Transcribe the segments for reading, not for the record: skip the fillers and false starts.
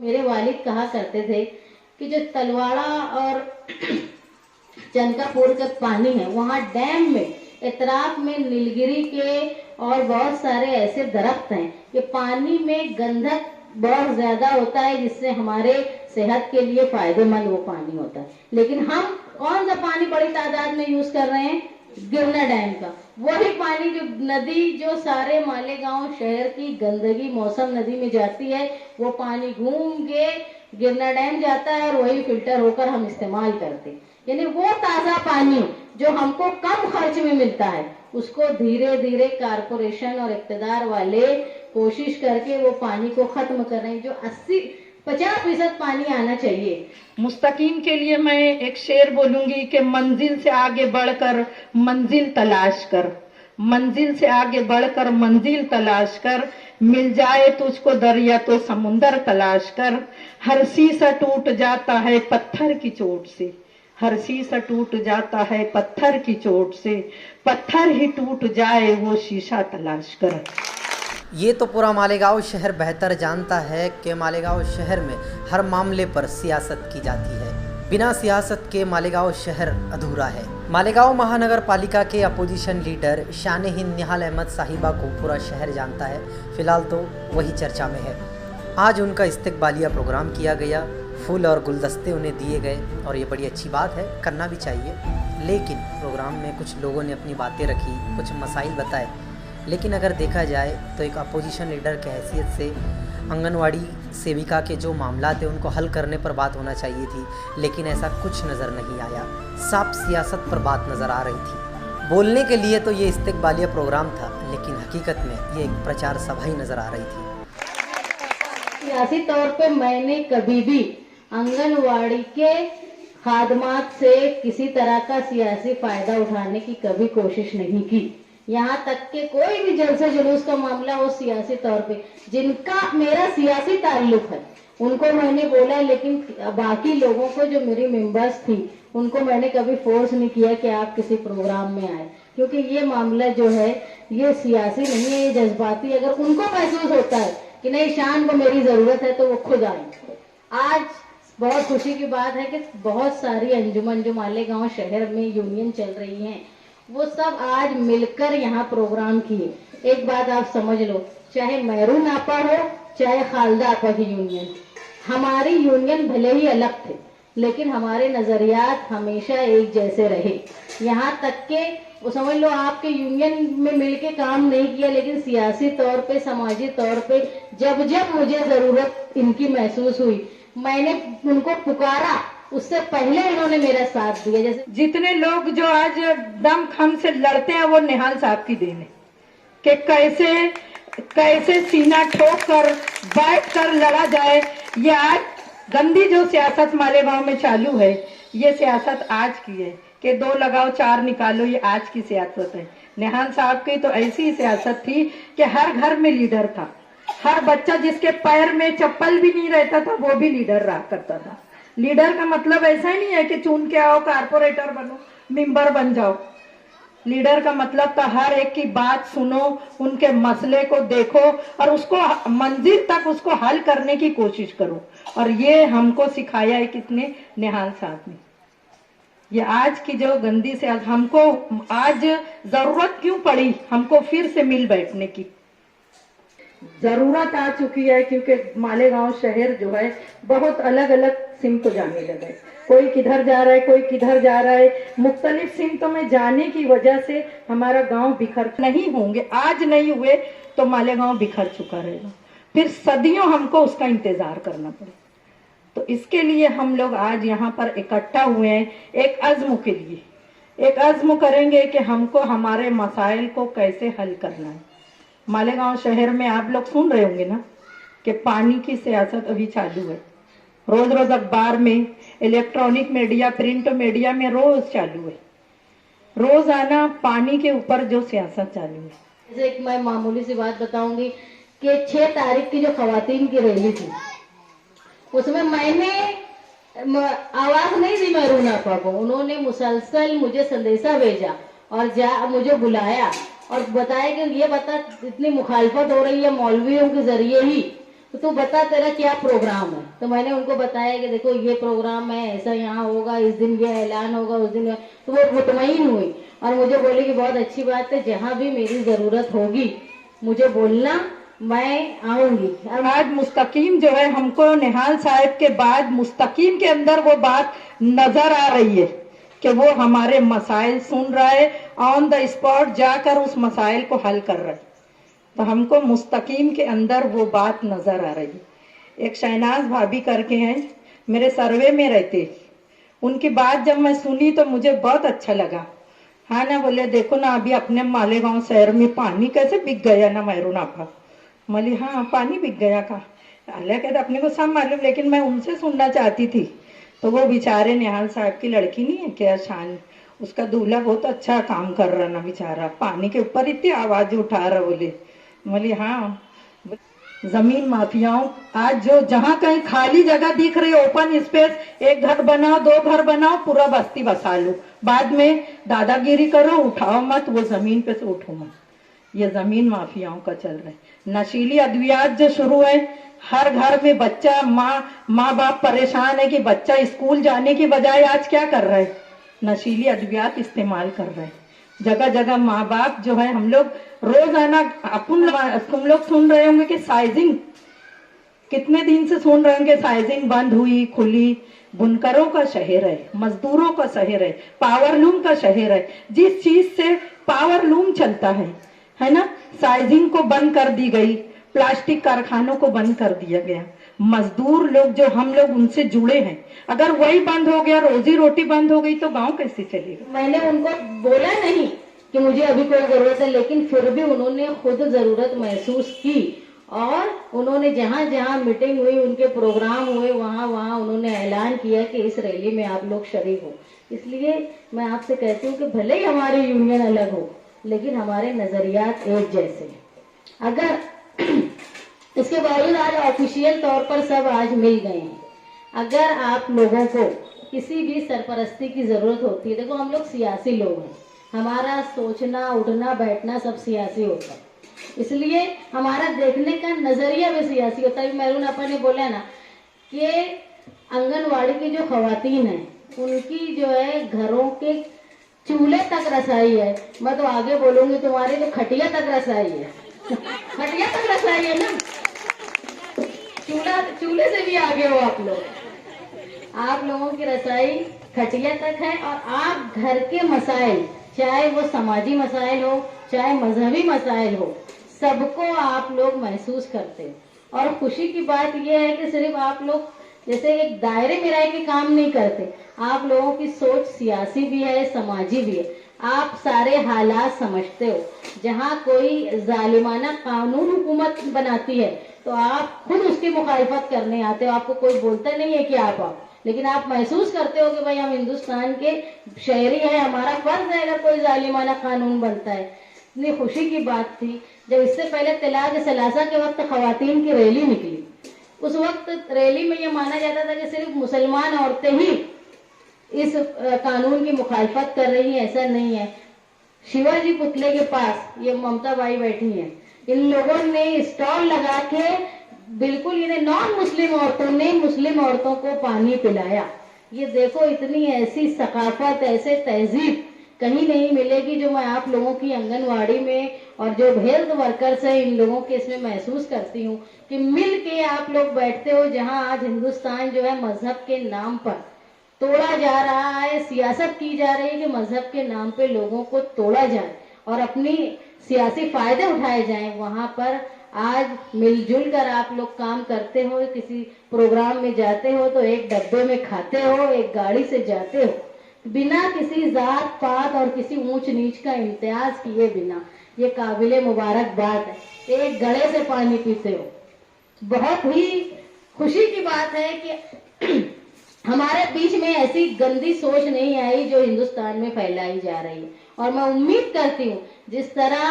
میرے والد کہا کرتے تھے کہ جو تلواڑا اور چنکاپور کا پانی ہے وہاں ڈیم میں اطراف میں نیلگری کے اور بہت سارے ایسے درخت ہیں کہ پانی میں گندھک بہت زیادہ ہوتا ہے جس سے ہمارے صحت کے لیے فائدے مند وہ پانی ہوتا ہے. لیکن ہم کون سا پانی بڑی تعداد میں یوز کر رہے ہیں؟ گرنا ڈیم کا. وہی پانی جو ندی جو سارے مالیگاؤں شہر کی گندگی موسم ندی میں جاتی ہے وہ پانی گھوم کے گرنا ڈیم جاتا ہے اور وہی فلٹر ہو کر ہم استعمال کرتے ہیں. یعنی وہ تازہ پانی جو ہم کو کم خرچ میں ملتا ہے اس کو دھیرے دھیرے کارپوریشن اور اقتدار والے کوشش کر کے وہ پانی کو ختم کر رہے ہیں. جو 50% پانی آنا چاہیے. مستقیم کے لیے میں ایک شعر بولوں گی کہ منزل سے آگے بڑھ کر منزل تلاش کر، منزل سے آگے بڑھ کر منزل تلاش کر، مل جائے تجھ کو دریا تو سمندر تلاش کر. ہر شیشہ ٹوٹ جاتا ہے پتھر کی چوٹ سے، ہر شیشہ ٹوٹ جاتا ہے پتھر کی چوٹ سے، پتھر ہی ٹوٹ جائے وہ شیشہ تلاش کر. یہ تو پورا مالیگاؤں شہر بہتر جانتا ہے کہ مالیگاؤں شہر میں ہر معاملے پر سیاست کی جاتی ہے. بنا سیاست کے مالیگاؤں شہر ادھورا ہے. مالیگاؤں مہانگر پالیکا کے اپوزیشن لیڈر شان ہند نہال احمد صاحبہ کو پورا شہر جانتا ہے. فی الحال تو وہی چرچا میں ہے. آج ان کا استقبالیہ پروگرام کیا گیا، پھول اور گلدستے انہیں دیے گئے اور یہ بڑی اچھی بات ہے، کرنا بھی چاہیے. لیکن پروگرام میں کچھ لوگوں نے اپنی باتیں رکھی، کچھ مسائل بتائے. لیکن اگر دیکھا جائے تو ایک اپوزیشن لیڈر کی حیثیت سے آنگن واڑی سیوکا کے جو معاملات ہیں ان کو حل کرنے پر بات ہونا چاہیے تھی، لیکن ایسا کچھ نظر نہیں آیا. صاف سیاست پر بات نظر آ رہی تھی. بولنے کے لیے تو یہ استقبالیہ پروگرام تھا، لیکن حقیقت میں یہ ایک پرچار سبھا ہی نظر آ رہی تھی. سیاسی طور پہ میں نے کبھی بھی آنگن واڑی کے خادمات سے کسی طرح کا سیاسی فائدہ اٹھانے کی کبھی کوشش نہیں کی. یہاں تک کہ کوئی بھی جلسے جلوس کا معاملہ ہو سیاسی طور پہ جن کا میرا سیاسی تعلق ہے ان کو میں نے بولا، لیکن باقی لوگوں کو جو میری ممبرس تھی ان کو میں نے کبھی فورس نہیں کیا کہ آپ کسی پروگرام میں آئے، کیونکہ یہ معاملہ جو ہے یہ سیاسی نہیں ہے، یہ جذباتی. اگر ان کو محسوس ہوتا ہے کہ نہیں شان کو میری ضرورت ہے تو وہ خود آئیں. آج بہت خوشی کی بات ہے کہ بہت ساری انجمن جو مالیگاؤں شہر میں یونین چل رہی ہیں وہ سب آج مل کر یہاں پروگرام کیے. ایک بات آپ سمجھ لو، چاہے مہرون آپا ہو چاہے خالدہ آپا کی یونین، ہماری یونین بھلے ہی الگ تھے لیکن ہمارے نظریات ہمیشہ ایک جیسے رہے. یہاں تک کہ وہ سمجھ لو آپ کے یونین میں مل کے کام نہیں کیا، لیکن سیاسی طور پہ سماجی طور پہ جب جب مجھے ضرورت ان کی محسوس ہوئی میں نے ان کو پکارا، اس سے پہلے انہوں نے میرا ساتھ دیا. جیسے جتنے لوگ جو آج دم خم سے لڑتے ہیں وہ نہال صاحب کی دین ہے کہ کیسے سینہ ٹھوک کر بیٹھ کر لڑا جائے. یہ آج گندی جو سیاست مالیگاؤں میں چالو ہے یہ سیاست آج کی ہے کہ 2 لگاؤ 4 نکالو، یہ آج کی سیاست ہے. نہال صاحب کی تو ایسی سیاست تھی کہ ہر گھر میں لیڈر تھا، ہر بچہ جس کے پیر میں چپل بھی نہیں رہتا تھا وہ بھی لیڈر رہا کرتا تھا. لیڈر کا مطلب ایسا ہی نہیں ہے کہ چن کے آؤ کارپوریٹر بنو ممبر بن جاؤ. لیڈر کا مطلب تھا ہر ایک کی بات سنو، ان کے مسئلے کو دیکھو اور اس کو منزل تک اس کو حل کرنے کی کوشش کرو. اور یہ ہم کو سکھایا ہے کس نے؟ نہال صاحب نے. یہ آج کی جو گندی سے ہم کو آج ضرورت کیوں پڑی ہم کو پھر سے مل بیٹھنے کی ضرورت آ چکی ہے، کیونکہ مالیگاؤں شہر جو ہے بہت الگ الگ سمت جانے لگے. کوئی کدھر جا رہا ہے کوئی کدھر جا رہا ہے. مختلف سمتوں میں جانے کی وجہ سے ہمارا گاؤں بکھر نہیں ہوں گے. آج نہیں ہوئے تو مالیگاؤں بکھر چکا رہے گا، پھر صدیوں ہم کو اس کا انتظار کرنا پڑے. تو اس کے لیے ہم لوگ آج یہاں پر اکٹھا ہوئے ہیں ایک عزم کے لیے. ایک عزم کریں گے کہ ہم کو ہمارے مسائل کو کیسے حل کرنا ہے. مالیگاؤں شہر میں آپ لوگ سن رہے ہوں گے نا کہ پانی کی سیاست ابھی چالو ہے. روز روز اخبار میں، الیکٹرانک میڈیا، پرنٹ میڈیا میں روز چالو ہے. روزانہ پانی کے اوپر جو سیاست چالو ہے. جیسے ایک میں معمولی سی بات بتاؤں گی کہ 6 تاریخ کی جو خواتین کی ریلی تھی اس میں نے آواز نہیں دی مہرون آپا کو. انہوں نے مسلسل مجھے سندیشہ بھیجا اور مجھے بلایا اور بتایا کہ یہ بتا اتنی مخالفت ہو رہی ہے مولویوں کے ذریعے ہی तो तू बता तेरा क्या प्रोग्राम है। तो मैंने उनको बताया कि देखो ये प्रोग्राम है, ऐसा यहाँ होगा, इस दिन ये ऐलान होगा, उस दिन। तो वो मुतमईन हुई और मुझे बोली कि बहुत अच्छी बात है, जहाँ भी मेरी जरूरत होगी मुझे बोलना, मैं आऊंगी। आज मुस्तकीम जो है, हमको निहाल साहब के बाद मुस्तकीम के अंदर वो बात नजर आ रही है कि वो हमारे मसाइल सुन रहा है, ऑन द स्पॉट जाकर उस मसाइल को हल कर रहा है। तो हमको मुस्तकीम के अंदर वो बात नजर आ रही है। एक शहनाज भाभी करके हैं, मेरे सर्वे में रहते, उनकी बात जब मैं सुनी तो मुझे बहुत अच्छा लगा। हाँ ना, बोले देखो ना अभी अपने मालेगांव शहर में पानी कैसे बिक गया ना मैरून आपा। बोली हाँ पानी बिक गया का, अल्लाह कहते अपने को सब मालूम, लेकिन मैं उनसे सुनना चाहती थी। तो वो बेचारे निहाल साहब की लड़की नहीं है क्या शान, उसका दूल्हा बहुत अच्छा काम कर रहा ना बेचारा, पानी के ऊपर इतनी आवाज उठा रहा। बोली हाँ, जमीन माफियाओं आज जो जहाँ कहीं खाली जगह दिख रही ओपन स्पेस, एक घर बनाओ, 2 घर बनाओ, पूरा बस्ती बसा लो, बाद में दादागिरी करो, उठाओ मत, वो जमीन पे से उठो मत। ये जमीन माफियाओं का चल रहा है। नशीली अद्वियात जो शुरू है, हर घर में बच्चा, माँ बाप परेशान है कि बच्चा स्कूल जाने की बजाय आज क्या कर रहा है, नशीली अद्वियात इस्तेमाल कर रहे हैं। जगह जगह माँ बाप जो है, हम लोग रोजाना तुम लोग सुन रहे होंगे कि साइजिंग, कितने दिन से सुन रहे होंगे साइजिंग बंद हुई खुली। बुनकरों का शहर है, मजदूरों का शहर है, पावर लूम का शहर है। जिस चीज से पावर लूम चलता है ना, साइजिंग को बंद कर दी गई, प्लास्टिक कारखानों को बंद कर दिया गया। मजदूर लोग जो हम लोग उनसे जुड़े हैं, अगर वही बंद हो गया, रोजी रोटी बंद हो गई तो गांव कैसे चलेगा। मैंने उनको बोला नहीं कि मुझे अभी कोई जरूरत है, लेकिन फिर भी उन्होंने खुद जरूरत महसूस की और उन्होंने जहाँ जहाँ मीटिंग हुई, उनके प्रोग्राम हुए, वहाँ वहाँ उन्होंने ऐलान किया कि इस रैली में आप लोग शरीक हो। इसलिए मैं आपसे कहती हूँ कि भले ही हमारी यूनियन अलग हो, लेकिन हमारे नजरियात एक जैसे हैं। अगर इसके बावजूद आज ऑफिशियल तौर पर सब आज मिल गए हैं। अगर आप लोगों को किसी भी सरपरस्ती की जरूरत होती है, देखो हम लोग सियासी लोग हैं, हमारा सोचना उठना बैठना सब सियासी होता है, इसलिए हमारा देखने का नजरिया भी सियासी होता है। मैरून आपा ने बोला ना कि आंगनवाड़ी की जो खवातीन है, उनकी जो है घरों के चूल्हे तक रसाई है। मैं तो आगे बोलूंगी, तुम्हारी तो खटिया तक रसाई है खटिया तक रसाई है ना, चूल्हे से भी आगे हो आप लोग। आप लोगों की रसाई खटिया तक है और आप घर के मसाइल, चाहे वो समाजी मसाइल हो चाहे मजहबी मसाइल हो, सबको आप लोग महसूस करते हो। और खुशी की बात यह है कि सिर्फ आप लोग जैसे एक दायरे में रह के काम नहीं करते, आप लोगों की सोच सियासी भी है, समाजी भी है। आप सारे हालात समझते हो। जहाँ कोई जालिमाना कानून हुकूमत बनाती है तो आप खुद उसकी मुखालिफत करने आते हो। आपको कोई बोलता नहीं है कि आप आओ, लेकिन आप महसूस करते हो कि भाई हम हिंदुस्तान के शहरी हैं, हमारा फर्ज है अगर कोई जालिमाना कानून बनता है। इतनी खुशी की बात थी जब इससे पहले तलाक सलासा के वक्त खवातीन की रैली निकली। उस वक्त रैली में ये माना जाता था कि सिर्फ मुसलमान औरतें ही इस कानून की मुखालफत कर रही है, ऐसा नहीं है। शिवाजी पुतले के पास ये ममता बाई बैठी हैं, इन लोगों ने स्टॉल लगा के बिल्कुल इन्हें नॉन मुस्लिम औरतों ने मुस्लिम औरतों को पानी पिलाया। ये देखो, इतनी ऐसी सकाफत, ऐसे तहजीब कहीं नहीं मिलेगी जो मैं आप लोगों की आंगनवाड़ी में और जो हेल्थ वर्कर्स है इन लोगों के इसमें महसूस करती हूँ कि मिल के आप लोग बैठते हो। जहाँ आज हिंदुस्तान जो है मजहब के नाम पर तोड़ा जा रहा है, सियासत की जा रही है कि मजहब के नाम पे लोगों को तोड़ा जाए और अपनी सियासी फायदे उठाए जाएं, वहां पर आज मिलजुल कर आप लोग काम करते हो। किसी प्रोग्राम में जाते हो तो एक डब्बे में खाते हो, एक गाड़ी से जाते हो, बिना किसी जात पात और किसी ऊंच नीच का इम्तियाज किए बिना। ये काबिले मुबारकबाद है। एक गड़े से पानी पीते हो। बहुत ही खुशी की बात है कि हमारे बीच में ऐसी गंदी सोच नहीं आई जो हिंदुस्तान में फैलाई जा रही है। और मैं उम्मीद करती हूँ जिस तरह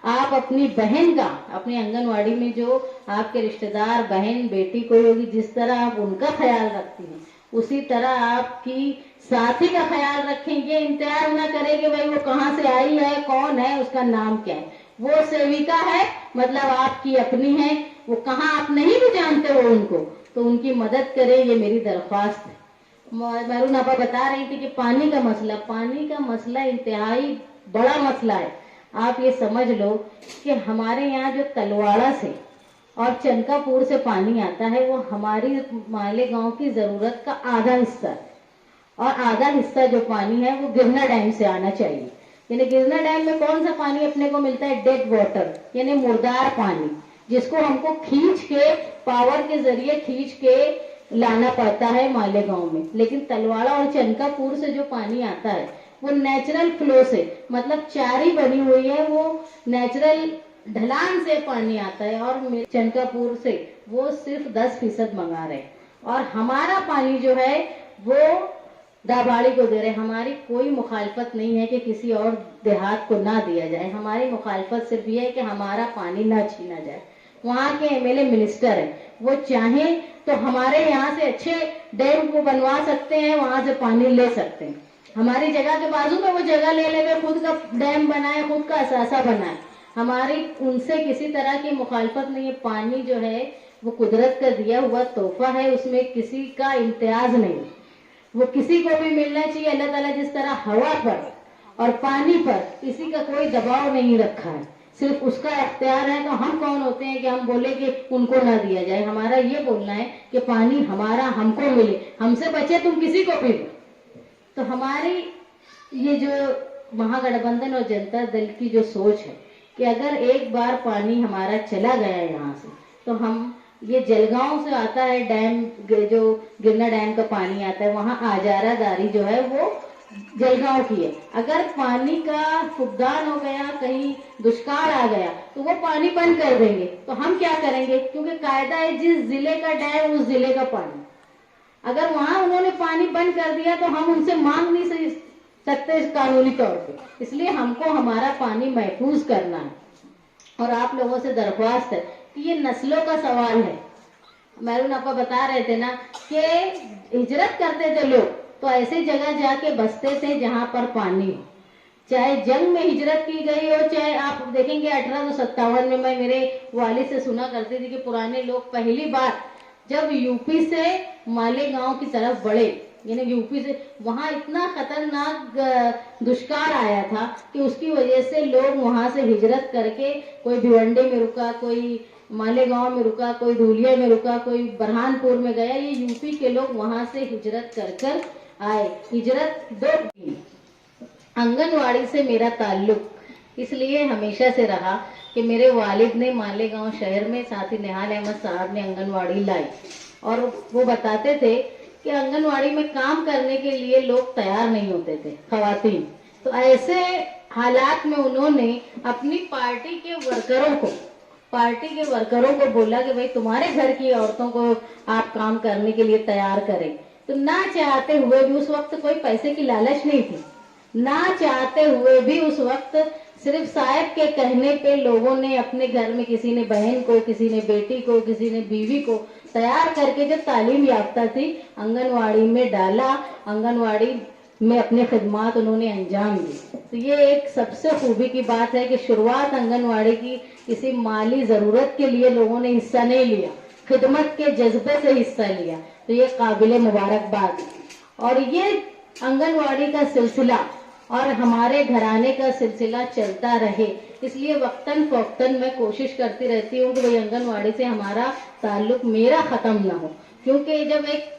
आप अपनी बहन का, अपनी आंगनवाड़ी में जो आपके रिश्तेदार बहन बेटी कोई होगी, जिस तरह आप उनका ख्याल रखती हैं, उसी तरह आपकी साथी का ख्याल रखेंगे। इंतजार ना करेंगे भाई वो कहाँ से आई है, कौन है, उसका नाम क्या है। वो सेविका है मतलब आपकी अपनी है, वो कहाँ आप नहीं भी जानते हो उनको, तो उनकी मदद करें, ये मेरी दरख्वास्त है। मैरून आपा बता रही थी कि पानी का मसला इंतहाई बड़ा मसला है। आप ये समझ लो कि हमारे यहाँ जो तलवाड़ा से और चनकापुर से पानी आता है वो हमारी मालेगांव की जरूरत का आधा हिस्सा है, और आधा हिस्सा जो पानी है वो गिरना डैम से आना चाहिए। यानी गिरना डैम में कौन सा पानी अपने को मिलता है? डेड वाटर, यानी मुर्दार पानी, जिसको हमको खींच के, पावर के जरिए खींच के लाना पड़ता है मालेगांव में। लेकिन तलवाड़ा और चनकापुर से जो पानी आता है वो नेचुरल फ्लो से, मतलब चारी बनी हुई है, वो नेचुरल ढलान से पानी आता है, और चनकापुर से वो सिर्फ 10% मंगा रहे हैं, और हमारा पानी जो है वो दाबाड़ी को दे रहे हैं। हमारी कोई मुखालफत नहीं है कि किसी और देहात को ना दिया जाए, हमारी मुखालफत सिर्फ ये है कि हमारा पानी ना छीना जाए। वहाँ के एमएलए मिनिस्टर है, वो चाहें तो हमारे यहाँ से अच्छे डैम को बनवा सकते हैं, वहां से पानी ले सकते हैं। हमारी जगह के बाजू में वो जगह ले लेवे, खुद का डैम बनाए, खुद का असासा बनाए, हमारी उनसे किसी तरह की मुखालफत नहीं है। पानी जो है वो कुदरत का दिया हुआ तोहफा है, उसमें किसी का इम्तियाज नहीं, वो किसी को भी मिलना चाहिए। अल्लाह ताला जिस तरह हवा पर और पानी पर किसी का कोई दबाव नहीं रखा है, सिर्फ उसका इख्तियार है। तो हम कौन होते हैं कि हम बोले कि उनको ना दिया जाए? हमारा ये बोलना है कि पानी हमारा हमको मिले, हमसे बचे तुम किसी को भी। तो हमारी ये जो महागठबंधन और जनता दल की जो सोच है कि अगर एक बार पानी हमारा चला गया यहाँ से, तो हम ये जलगांव से आता है डैम, जो गिरना डैम का पानी आता है, वहाँ आजारादारी जो है वो जलगांव की है। अगर पानी का फुकदान हो गया, कहीं दुष्काल आ गया, तो वो पानी बंद कर देंगे। तो हम क्या करेंगे? क्योंकि कायदा है जिस जिले का डैम उस जिले का पानी। अगर वहां उन्होंने पानी बंद कर दिया तो हम उनसे मांग नहीं सकते कानूनी तौर पे। इसलिए हमको हमारा पानी महफूज करना है। और आप लोगों से दरख्वास्त है कि ये नस्लों का सवाल है। मैरून आपा बता रहे थे ना कि हिजरत करते थे लोग, तो ऐसी जगह जाके बसते थे जहां पर पानी हो। चाहे जंग में हिजरत की गई हो, चाहे आप देखेंगे 1857 में मैं मेरे वालिद से सुना करती थी कि पुराने लोग पहली बार जब यूपी से मालेगांव की तरफ बढ़े, यानी यूपी से, वहां इतना खतरनाक दुष्काल आया था कि उसकी वजह से लोग वहां से हिजरत करके, कोई भिवंडी में रुका, कोई मालेगांव में रुका, कोई धूलिया में रुका, कोई बरहानपुर में गया। ये यूपी के लोग वहां से हिजरत कर आए। हिजरत दो, आंगनवाड़ी से मेरा ताल्लुक इसलिए हमेशा से रहा कि मेरे वालिद ने मालेगांव शहर में, साथ ही निहाल अहमद साहब ने आंगनवाड़ी लाई, और वो बताते थे कि आंगनवाड़ी में काम करने के लिए लोग तैयार नहीं होते थे, खवातीन। तो ऐसे हालात में उन्होंने अपनी पार्टी के वर्करों को बोला कि भाई तुम्हारे घर की औरतों को आप काम करने के लिए तैयार करें। तो ना चाहते हुए भी, उस वक्त कोई पैसे की लालच नहीं थी, ना चाहते हुए भी उस वक्त सिर्फ साहब के कहने पे लोगों ने अपने घर में, किसी ने बहन को, किसी ने बेटी को, किसी ने बीवी को तैयार करके जो तालीम याफ्ता थी आंगनवाड़ी में डाला, आंगनवाड़ी में अपने खिदमात उन्होंने अंजाम दी। तो ये एक सबसे खूबी की बात है कि शुरुआत आंगनवाड़ी की किसी माली जरूरत के लिए लोगों ने हिस्सा नहीं लिया, खिदमत के जज्बे से हिस्सा लिया। तो ये काबिले मुबारकबाद। और ये आंगनवाड़ी का सिलसिला और हमारे घराने का सिलसिला चलता रहे, इसलिए वक्तन फौक्तन मैं कोशिश करती रहती हूँ कि भाई आंगनवाड़ी से हमारा ताल्लुक मेरा खत्म ना हो, क्योंकि जब एक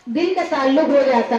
दिल का ताल्लुक हो जाता